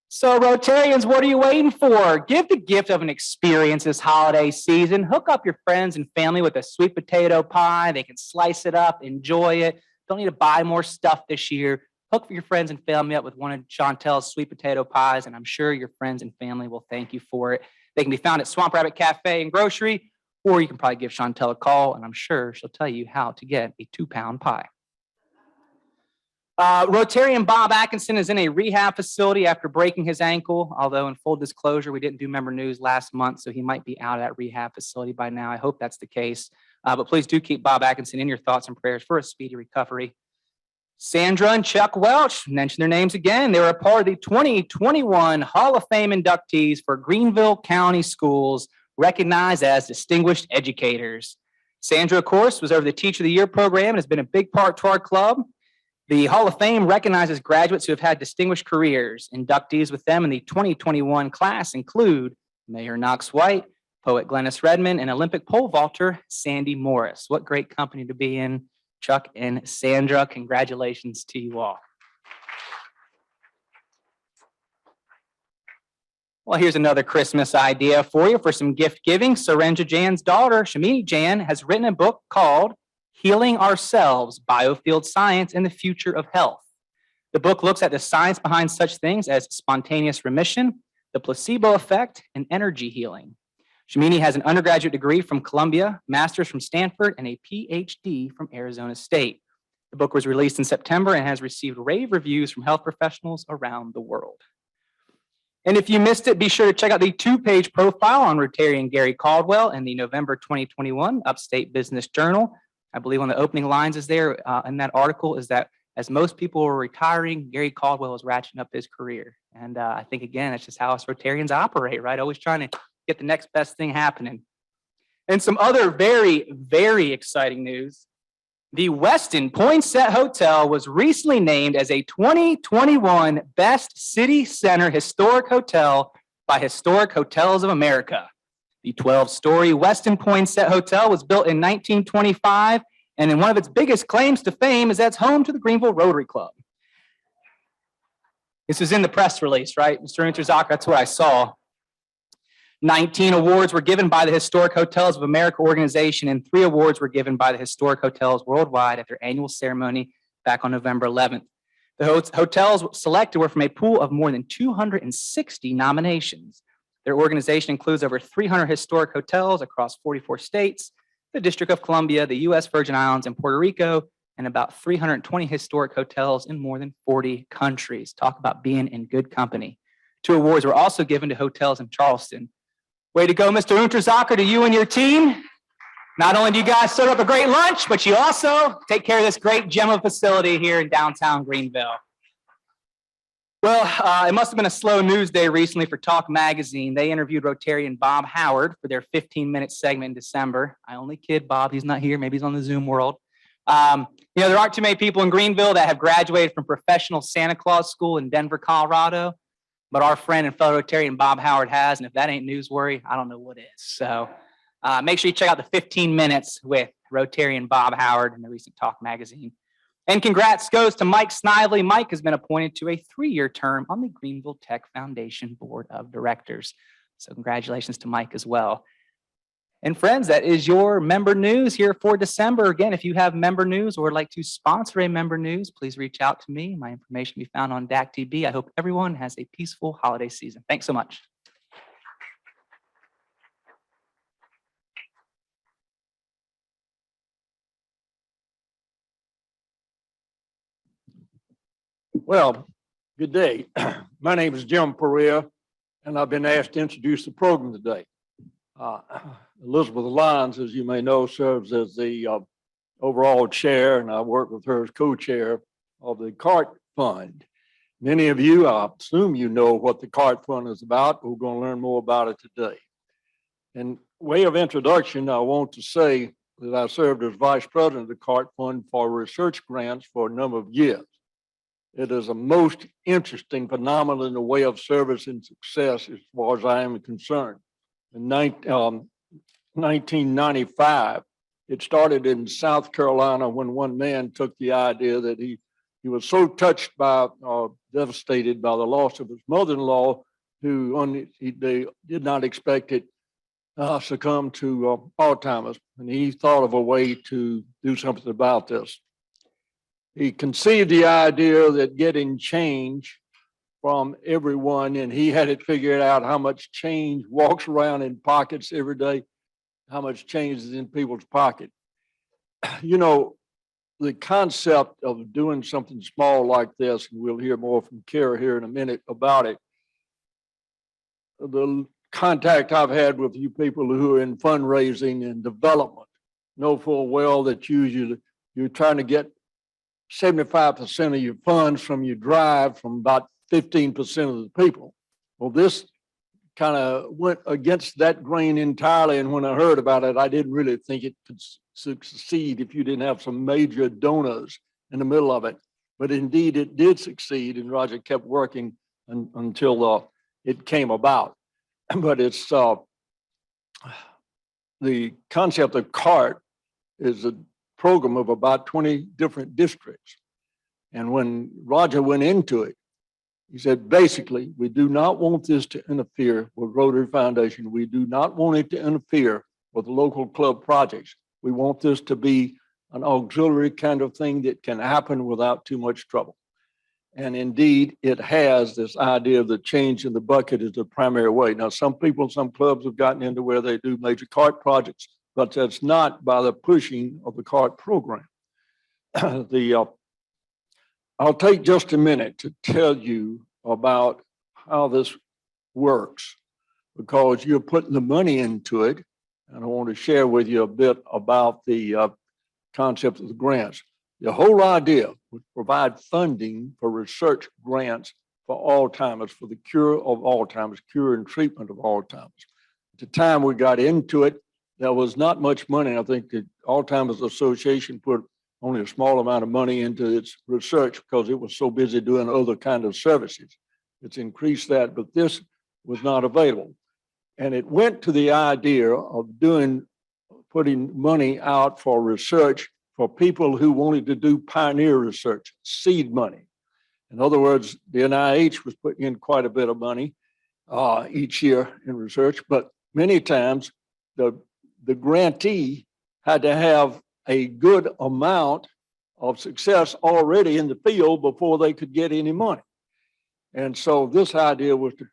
So Rotarians, what are you waiting for? Give the gift of an experience this holiday season. Hook up your friends and family with a sweet potato pie. They can slice it up, enjoy it. Don't need to buy more stuff this year. Hook your friends and family up with one of Chantel's sweet potato pies, and I'm sure your friends and family will thank you for it. They can be found at Swamp Rabbit Cafe and Grocery, or you can probably give Chantel a call, and I'm sure she'll tell you how to get a 2-pound pie. Rotarian Bob Atkinson is in a rehab facility after breaking his ankle, although in full disclosure, we didn't do member news last month, so he might be out of that rehab facility by now. I hope that's the case. But please do keep Bob Atkinson in your thoughts and prayers for a speedy recovery. Sandra and Chuck Welch, mention their names again. They were a part of the 2021 Hall of Fame inductees for Greenville County Schools, recognized as distinguished educators. Sandra, of course, was over the Teacher of the Year program and has been a big part to our club. The Hall of Fame recognizes graduates who have had distinguished careers. Inductees with them in the 2021 class include Mayor Knox White, poet Glennis Redmond, and Olympic pole vaulter Sandy Morris. What great company to be in, Chuck and Sandra. Congratulations to you all. Well, here's another Christmas idea for you for some gift giving. Sorenja Jan's daughter, Shamini Jan, has written a book called Healing Ourselves, Biofield Science and the Future of Health. The book looks at the science behind such things as spontaneous remission, the placebo effect, and energy healing. Shamini has an undergraduate degree from Columbia, master's from Stanford, and a PhD from Arizona State. The book was released in September and has received rave reviews from health professionals around the world. And if you missed it, be sure to check out the 2-page profile on Rotarian Gary Caldwell in the November 2021 Upstate Business Journal. I believe on the opening lines is there in that article is that as most people were retiring, Gary Caldwell was ratcheting up his career. And I think, again, that's just how us Rotarians operate, right? Always trying to get the next best thing happening. And some other very, very exciting news. The Westin Poinsett Hotel was recently named as a 2021 Best City Center Historic Hotel by Historic Hotels of America. The 12-story Westin Poinsett Hotel was built in 1925, and in one of its biggest claims to fame is that it's home to the Greenville Rotary Club. This is in the press release, right, Mr. Unterzacher? That's what I saw. 19 awards were given by the Historic Hotels of America organization, and 3 awards were given by the Historic Hotels Worldwide at their annual ceremony back on November 11th. The hotels selected were from a pool of more than 260 nominations. Their organization includes over 300 historic hotels across 44 states, the District of Columbia, the U.S. Virgin Islands, and Puerto Rico, and about 320 historic hotels in more than 40 countries. Talk about being in good company. 2 awards were also given to hotels in Charleston. Way to go, Mr. Unterzacher, to you and your team. Not only do you guys serve up a great lunch, but you also take care of this great gem of facility here in downtown Greenville. Well, it must have been a slow news day recently for Talk Magazine. They interviewed Rotarian Bob Howard for their 15-minute segment in December. I only kid Bob, he's not here. Maybe he's on the Zoom world. There aren't too many people in Greenville that have graduated from professional Santa Claus school in Denver, Colorado. But our friend and fellow Rotarian Bob Howard has, and if that ain't newsworthy, I don't know what is. So make sure you check out the 15 minutes with Rotarian Bob Howard in the recent Talk Magazine. And congrats goes to Mike Snively. Mike has been appointed to a 3-year term on the Greenville Tech Foundation Board of Directors. So congratulations to Mike as well. And friends, that is your member news here for December. Again, if you have member news or would like to sponsor a member news, please reach out to me. My information can be found on DACTB. I hope everyone has a peaceful holiday season. Thanks so much. Well, good day. My name is Jim Perea, and I've been asked to introduce the program today. Elizabeth Lyons, as you may know, serves as the overall chair, and I work with her as co-chair of the CART Fund. Many of you, I assume you know what the CART Fund is about. We're going to learn more about it today. In way of introduction, I want to say that I served as vice president of the CART Fund for research grants for a number of years. It is a most interesting phenomenon in the way of service and success as far as I am concerned. In 1995, it started in South Carolina when one man took the idea that he was so touched by, devastated by the loss of his mother-in-law, who they did not expect it, succumb to Alzheimer's. And he thought of a way to do something about this. He conceived the idea that getting change from everyone, and he had it figured out how much change walks around in pockets every day, how much change is in people's pocket. You know, the concept of doing something small like this, and we'll hear more from Cara here in a minute about it. The contact I've had with you people who are in fundraising and development know full well that usually you're trying to get 75% of your funds from your drive from about 15% of the people. Well, this kind of went against that grain entirely. And when I heard about it, I didn't really think it could succeed if you didn't have some major donors in the middle of it. But indeed, it did succeed. And Roger kept working until it came about. But it's the concept of CART is a program of about 20 different districts. And when Roger went into it, he said, basically, we do not want this to interfere with Rotary Foundation. We do not want it to interfere with local club projects. We want this to be an auxiliary kind of thing that can happen without too much trouble. And indeed, it has this idea of the change in the bucket as the primary way. Now, some people, some clubs have gotten into where they do major CART projects, but that's not by the pushing of the CART program. I'll take just a minute to tell you about how this works, because you're putting the money into it. And I want to share with you a bit about the concept of the grants. The whole idea was to provide funding for research grants for Alzheimer's, for the cure of Alzheimer's, cure and treatment of Alzheimer's. At the time we got into it, there was not much money. I think the Alzheimer's Association put only a small amount of money into its research because it was so busy doing other kind of services. It's increased that, but this was not available. And it went to the idea of putting money out for research for people who wanted to do pioneer research, seed money. In other words, the NIH was putting in quite a bit of money each year in research, but many times the grantee had to have a good amount of success already in the field before they could get any money. And so this idea was to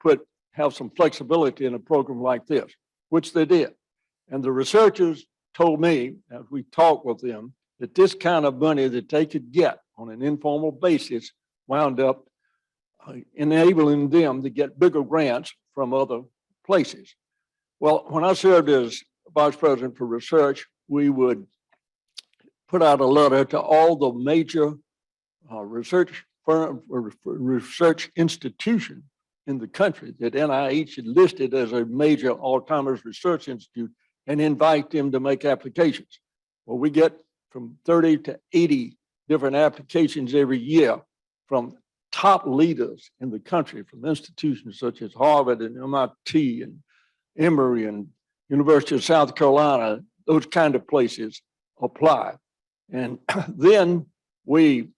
have some flexibility in a program like this, which they did. And the researchers told me, as we talked with them, that this kind of money that they could get on an informal basis wound up enabling them to get bigger grants from other places. Well, when I served as vice president for research, we would put out a letter to all the major research institution in the country that NIH had listed as a major Alzheimer's research institute and invite them to make applications. Well, we get from 30 to 80 different applications every year from top leaders in the country, from institutions such as Harvard and MIT and Emory and University of South Carolina, those kind of places apply. And then we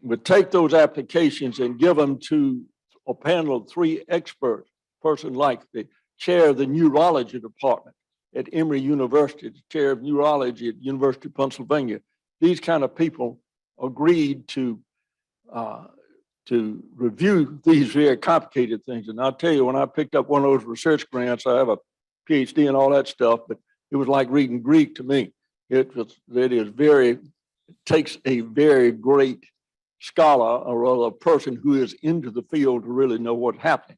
would take those applications and give them to a panel of 3 experts, person like the chair of the neurology department at Emory University, the chair of neurology at University of Pennsylvania. These kind of people agreed to review these very complicated things. And I'll tell you, when I picked up one of those research grants, I have a PhD and all that stuff, but it was like reading Greek to me. It takes a very great scholar or a person who is into the field to really know what's happening.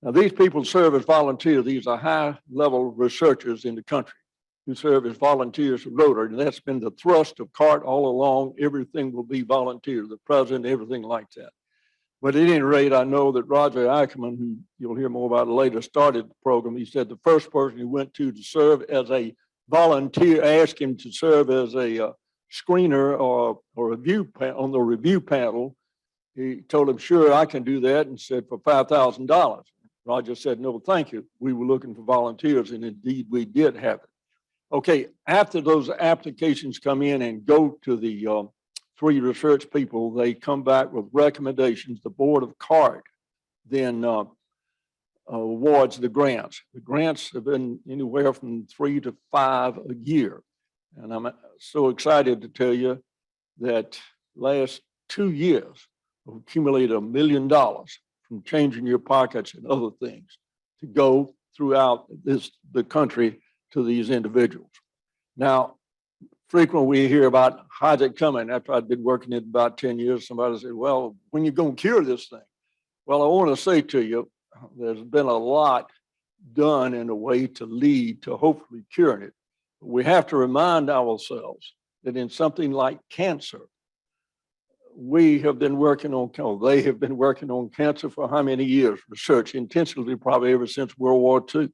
Now, these people serve as volunteers. These are high-level researchers in the country who serve as volunteers for Rotary, and that's been the thrust of CART all along. Everything will be volunteer, the president, everything like that. But at any rate, I know that Roger Ackerman, who you'll hear more about later, started the program. He said the first person he went to serve as a volunteer, asked him to serve as a screener or review on the review panel. He told him, sure, I can do that, and said for $5,000. Roger said, no, thank you. We were looking for volunteers, and indeed we did have it. Okay, after those applications come in and go to the 3 research people, they come back with recommendations. The board of CART then awards the grants. The grants have been anywhere from 3 to 5 a year. And I'm so excited to tell you that last 2 years, we've accumulated $1 million from changing your pockets and other things to go throughout the country to these individuals. Now, frequently we hear about how's it coming. After I'd been working it about 10 years, somebody said, well, when you going to cure this thing? Well, I want to say to you, there's been a lot done in a way to lead to hopefully curing it. We have to remind ourselves that in something like cancer, we have been working on, they have been working on cancer for how many years? Research intensively, probably ever since World War II.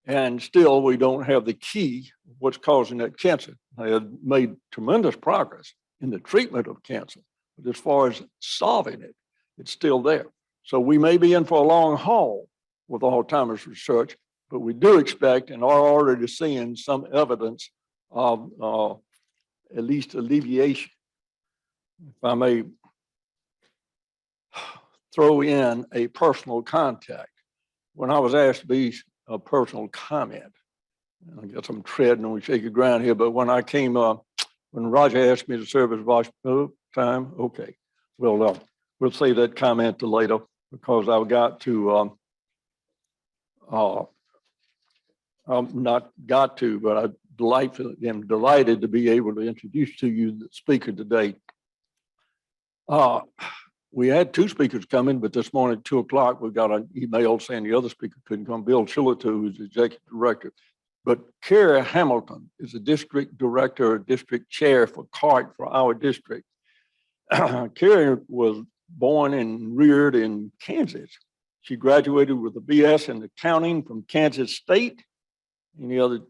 And still, we don't have the key of what's causing that cancer. They have made tremendous progress in the treatment of cancer, but as far as solving it, it's still there. So we may be in for a long haul with Alzheimer's research, but we do expect and are already seeing some evidence of at least alleviation. If I may throw in a personal contact. When I was asked to be a personal comment, I guess I'm treading on shaky ground here, but when I came, when Roger asked me to serve as vice time, okay, we'll save that comment to later because I've got to, not got to, but I am delighted to be able to introduce to you the speaker today. We had 2 speakers coming, but this morning at 2 o'clock, we got an email saying the other speaker couldn't come. Bill Chillito, who's the executive director, But Cara Hamilton is a district director or district chair for CART for our district. Cara was born and reared in Kansas. She graduated with a BS in accounting from Kansas State. Any other,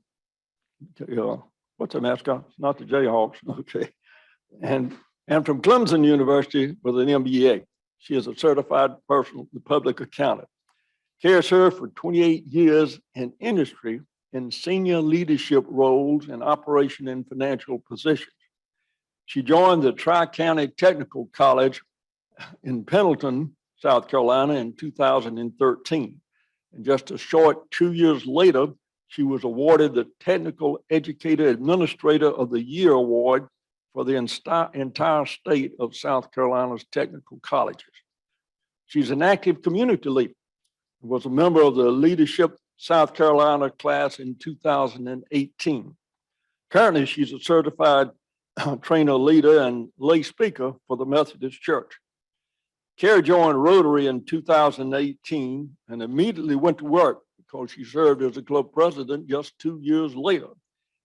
what's the mascot? It's not the Jayhawks, okay. And from Clemson University with an MBA. She is a certified personal public accountant. Cara served for 28 years in industry in senior leadership roles in operation and financial positions. She joined the Tri-County Technical College in Pendleton, South Carolina in 2013. And just a short 2 years later, she was awarded the Technical Educator Administrator of the Year Award for the entire state of South Carolina's technical colleges. She's an active community leader, was a member of the Leadership South Carolina class in 2018. Currently, she's a certified trainer, leader, and lay speaker for the Methodist Church. Cara joined Rotary in 2018 and immediately went to work because she served as a club president just 2 years later.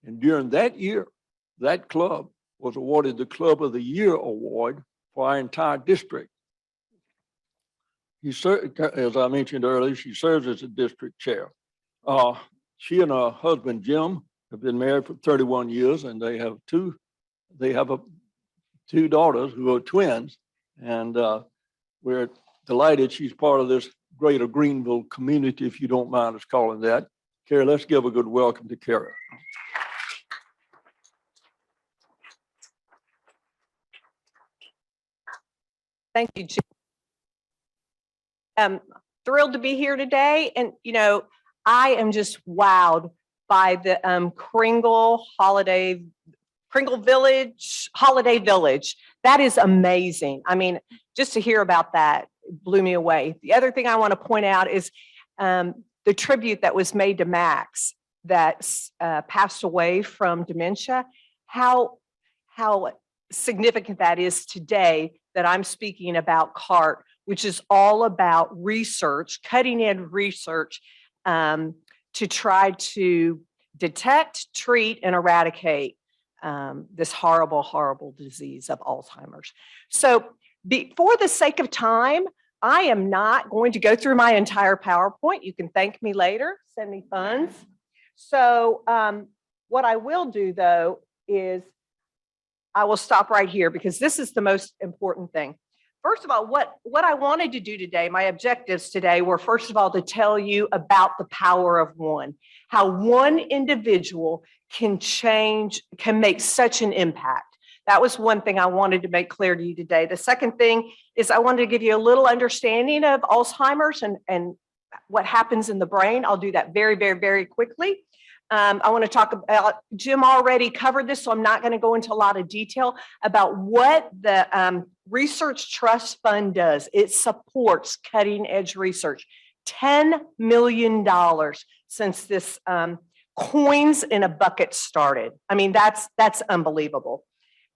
And during that year, that club was awarded the Club of the Year Award for our entire district. As I mentioned earlier, she serves as a district chair. She and her husband, Jim, have been married for 31 years, and they have two daughters who are twins. And we're delighted she's part of this greater Greenville community, if you don't mind us calling that. Cara, let's give a good welcome to Cara. Thank you, Jim. I'm thrilled to be here today. And, you know, I am just wowed by the Greenville Holiday Village. That is amazing. I mean, just to hear about that blew me away. The other thing I want to point out is the tribute that was made to Max that passed away from dementia, how significant that is today that I'm speaking about CART, which is all about research, cutting edge research to try to detect, treat, and eradicate this horrible, horrible disease of Alzheimer's. So for the sake of time, I am not going to go through my entire PowerPoint. You can thank me later, send me funds. So what I will do though is I will stop right here because this is the most important thing. First of all, what I wanted to do today, my objectives today were first of all to tell you about the power of one, how one individual can make such an impact. That was one thing I wanted to make clear to you today. The second thing is I wanted to give you a little understanding of Alzheimer's and what happens in the brain. I'll do that very, very, very quickly. I want to talk about, Jim already covered this, so I'm not going to go into a lot of detail about what the Research Trust Fund does. It supports cutting edge research. $10 million since this coins in a bucket started. I mean, that's unbelievable.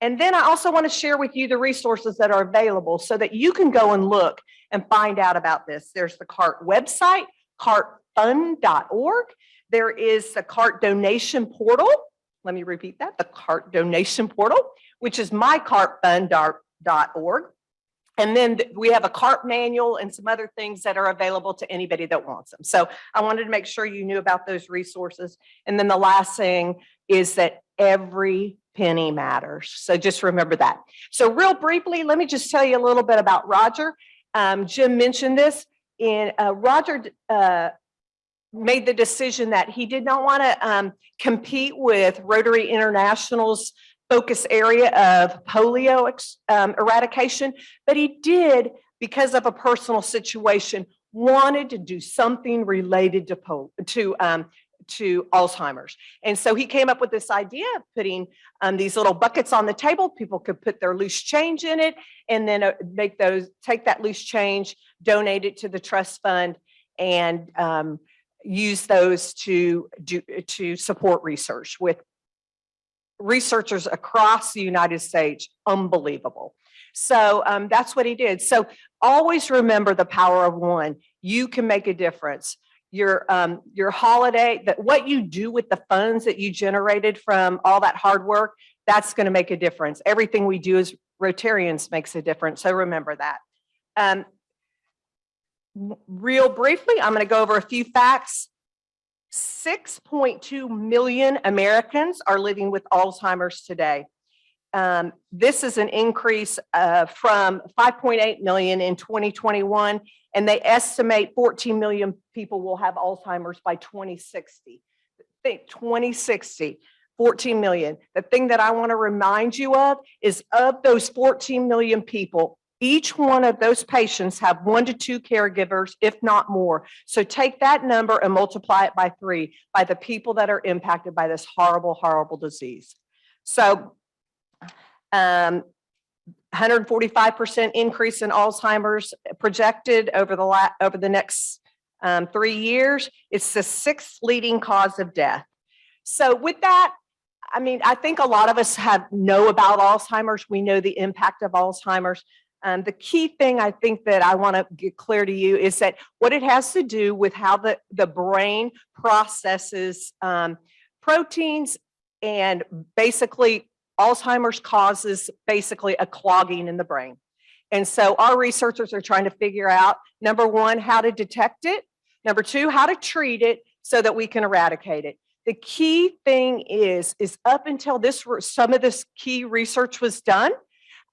And then I also want to share with you the resources that are available so that you can go and look and find out about this. There's the CART website, cartfund.org. There is the CART donation portal. Let me repeat that, the CART donation portal, which is mycartfund.org. And then we have a CART manual and some other things that are available to anybody that wants them. So I wanted to make sure you knew about those resources. And then the last thing is that every penny matters. So just remember that. So real briefly, let me just tell you a little bit about Roger. Jim mentioned this. Roger made the decision that he did not want to compete with Rotary International's focus area of polio eradication, but he did, because of a personal situation, wanted to do something related to Alzheimer's. And so he came up with this idea of putting these little buckets on the table. People could put their loose change in it and then take that loose change, donate it to the trust fund, and use those to support research with researchers across the United States. Unbelievable. So that's what he did. So always remember the power of one. You can make a difference. your holiday, that what you do with the funds that you generated from all that hard work, that's going to make a difference. Everything we do as Rotarians makes a difference. So remember that. Real briefly, I'm going to go over a few facts. 6.2 million Americans are living with Alzheimer's today. This is an increase from 5.8 million in 2021, and they estimate 14 million people will have Alzheimer's by 2060. Think 2060, 14 million. The thing that I want to remind you of those 14 million people, each one of those patients have 1 to 2 caregivers, if not more. So take that number and multiply it by 3, by the people that are impacted by this horrible, horrible disease. So 145% increase in Alzheimer's projected over the next 3 years. It's the 6th leading cause of death. So with that, I mean, I think a lot of us know about Alzheimer's. We know the impact of Alzheimer's. The key thing I think that I want to get clear to you is that what it has to do with how the brain processes proteins, and basically Alzheimer's causes basically a clogging in the brain. And so our researchers are trying to figure out, number 1, how to detect it. Number 2, how to treat it so that we can eradicate it. The key thing is up until some of this key research was done,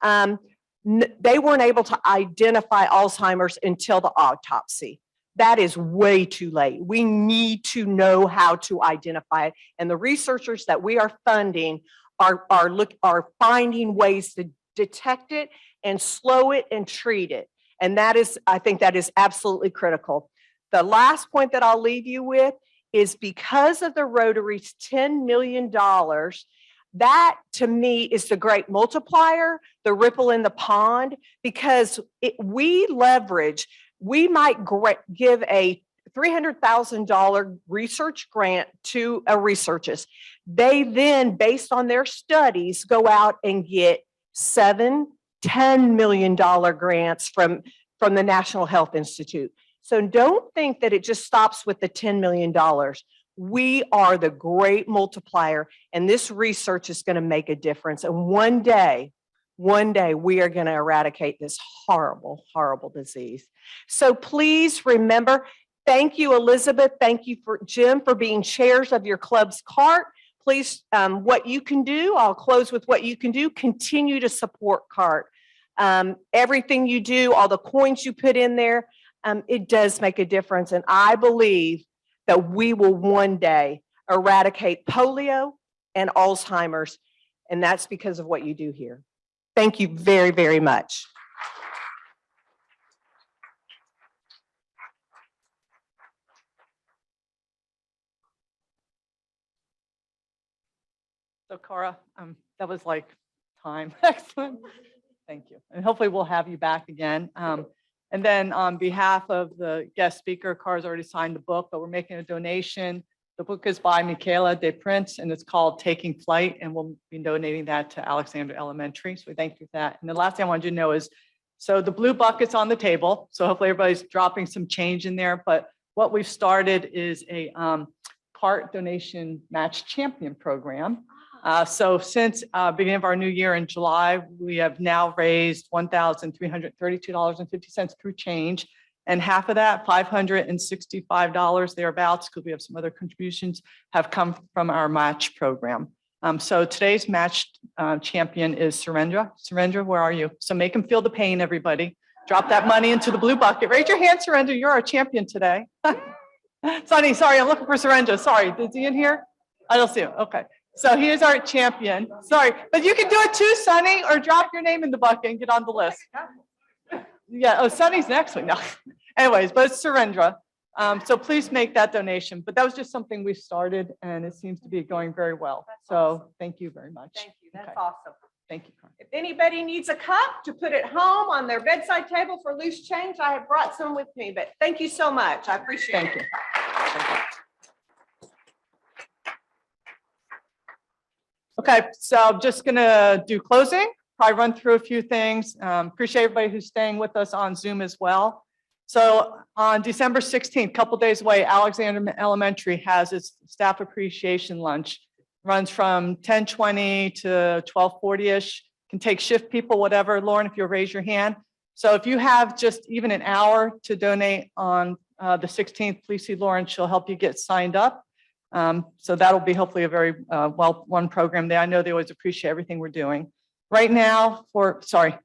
they weren't able to identify Alzheimer's until the autopsy. That is way too late. We need to know how to identify it. And the researchers that we are funding are finding ways to detect it and slow it and treat it. And I think that is absolutely critical. The last point that I'll leave you with is, because of the Rotary's $10 million, that to me is the great multiplier, the ripple in the pond, because we might give a $300,000 research grant to a researcher. They then, based on their studies, go out and get $7-10 million grants from the National Health Institute. So don't think that it just stops with the $10 million. We are the great multiplier, and this research is going to make a difference. And one day we are going to eradicate this horrible, horrible disease. So please remember, thank you, Elizabeth. Thank you, Jim, for being chairs of your club's CART. Please, what you can do, I'll close with what you can do, continue to support CART. Everything you do, all the coins you put in there, it does make a difference. And I believe that we will one day eradicate polio and Alzheimer's, and that's because of what you do here. Thank you very, very much. So Cara, that was like time. Excellent. Thank you. And hopefully we'll have you back again. And then on behalf of the guest speaker, Cara's already signed the book, but we're making a donation. The book is by Michaela De Prince, and it's called Taking Flight, and we'll be donating that to Alexander Elementary. So we thank you for that. And the last thing I wanted you to know is, so the blue bucket's on the table. So hopefully everybody's dropping some change in there. But what we've started is a CART donation match champion program. So since beginning of our new year in July, we have now raised $1,332.50 through change. And half of that, $565 thereabouts, because we have some other contributions, have come from our match program. So today's match champion is Surendra. Surendra, where are you? So make them feel the pain, everybody. Drop that money into the blue bucket. Raise your hand, Surendra. You're our champion today. Sonny, sorry, I'm looking for Surendra. Sorry, is he in here? I don't see him. Okay. So he is our champion. Sorry, but you can do it too, Sonny, or drop your name in the bucket and get on the list. Yeah, oh, Sonny's next week. No. Anyways, but it's Surendra. So please make that donation. But that was just something we started, and it seems to be going very well. That's so awesome. Thank you very much. Thank you. That's Okay. awesome. Thank you, Cara. If anybody needs a cup to put at home on their bedside table for loose change, I have brought some with me. But thank you so much. I appreciate it. Thank you. Thank you. Okay, so I'm just gonna do closing, probably run through a few things. Appreciate everybody who's staying with us on Zoom as well. So on December 16th, couple days away, Alexander Elementary has its staff appreciation lunch. Runs from 10:20 to 12:40-ish. Can take shift people, whatever. Lauren, if you'll raise your hand. So if you have just even an hour to donate on the 16th, please see Lauren. She'll help you get signed up. So that'll be hopefully a very well-run program there. I know they always appreciate everything we're doing. Right now sorry.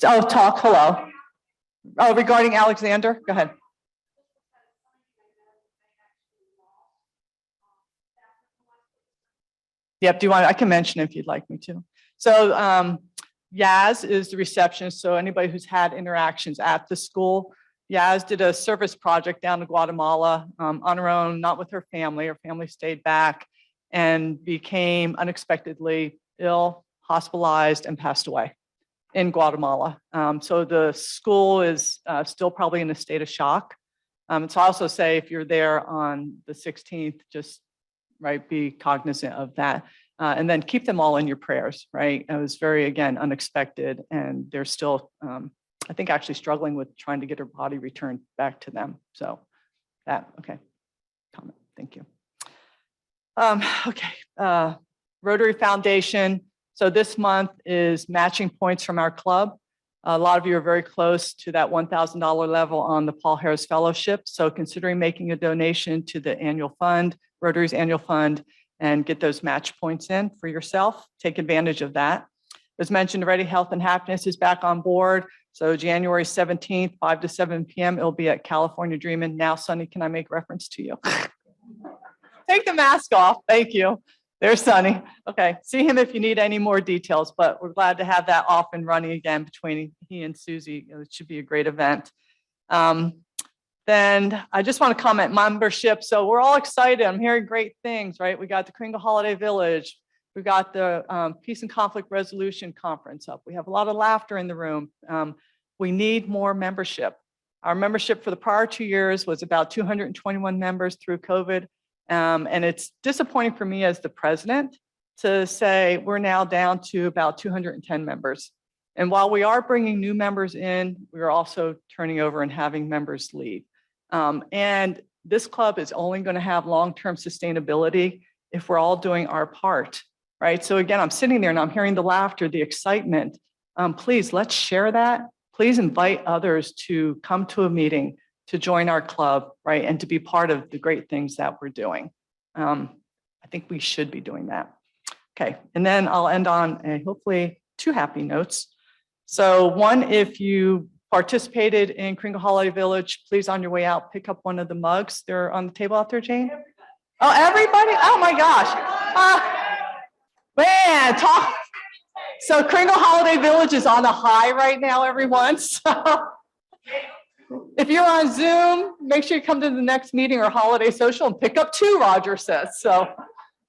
Oh, talk, hello. Oh, regarding Alexander, go ahead. Yep, do you want, I can mention if you'd like me to. So Yaz is the receptionist, so anybody who's had interactions at the school. Yaz did a service project down in Guatemala on her own, not with her family. Her family stayed back and became unexpectedly ill, hospitalized, and passed away in Guatemala. So the school is still probably in a state of shock. And so I also say if you're there on the 16th, just be cognizant of that. And then keep them all in your prayers, right? It was very, again, unexpected, and they're still, I think, actually struggling with trying to get her body returned back to them. So okay, comment, thank you. Okay, Rotary Foundation. So this month is matching points from our club. A lot of you are very close to that $1,000 level on the Paul Harris Fellowship. So considering making a donation to the annual fund, Rotary's annual fund, and get those match points in for yourself. Take advantage of that. As mentioned already, Health and Happiness is back on board. So January 17th, 5 to 7 p.m., it'll be at California Dreamin'. Now, Sonny, can I make reference to you? Take the mask off. Thank you. There's Sonny. Okay, see him if you need any more details, but we're glad to have that off and running again between he and Susie. It should be a great event. Then I just want to comment membership. So we're all excited. I'm hearing great things, right? We got the Greenville Holiday Village. We got the Peace and Conflict Resolution Conference up. We have a lot of laughter in the room. We need more membership. Our membership for the prior 2 years was about 221 members through COVID. And it's disappointing for me as the president to say we're now down to about 210 members. And while we are bringing new members in, we're also turning over and having members leave. And this club is only going to have long-term sustainability if we're all doing our part, right? So again, I'm sitting there and I'm hearing the laughter, the excitement. Please, let's share that. Please invite others to come to a meeting, to join our club, right? And to be part of the great things that we're doing. I think we should be doing that. Okay, and then I'll end on a hopefully 2 happy notes. So one, if you participated in Greenville Holiday Village, please on your way out, pick up one of the mugs. They're on the table out there, Jane. Oh, everybody? Oh my gosh. Man, talk. So Greenville Holiday Village is on a high right now, everyone. So if you're on Zoom, make sure you come to the next meeting or holiday social and pick up 2, Roger says. So,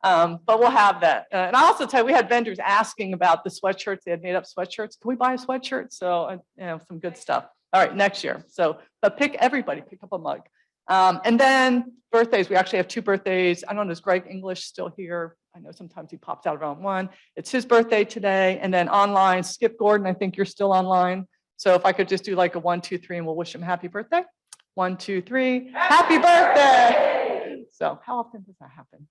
but we'll have that. And I also tell you, we had vendors asking about the sweatshirts. They had made up sweatshirts. Can we buy a sweatshirt? So, some good stuff. All right, next year. So, but pick up a mug. And then birthdays, we actually have 2 birthdays. I don't know, is Greg English still here? I know sometimes he pops out around 1. It's his birthday today. And then online, Skip Gordon, I think you're still online. So if I could just do like a 1, 2, 3, and we'll wish him happy birthday. 1, 2, 3, happy birthday. So how often does that happen?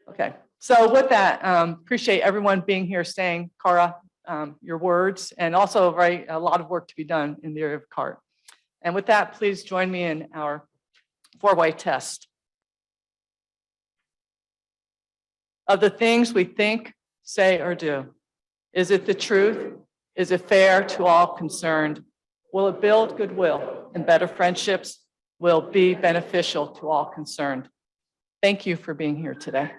Okay, so with that, appreciate everyone being here, saying, Cara, your words, and also, right, a lot of work to be done in the area of CART. And with that, please join me in our 4-way test. Of the things we think, say, or do, is it the truth? Is it fair to all concerned? Will it build goodwill and better friendships? Will it be beneficial to all concerned? Thank you for being here today.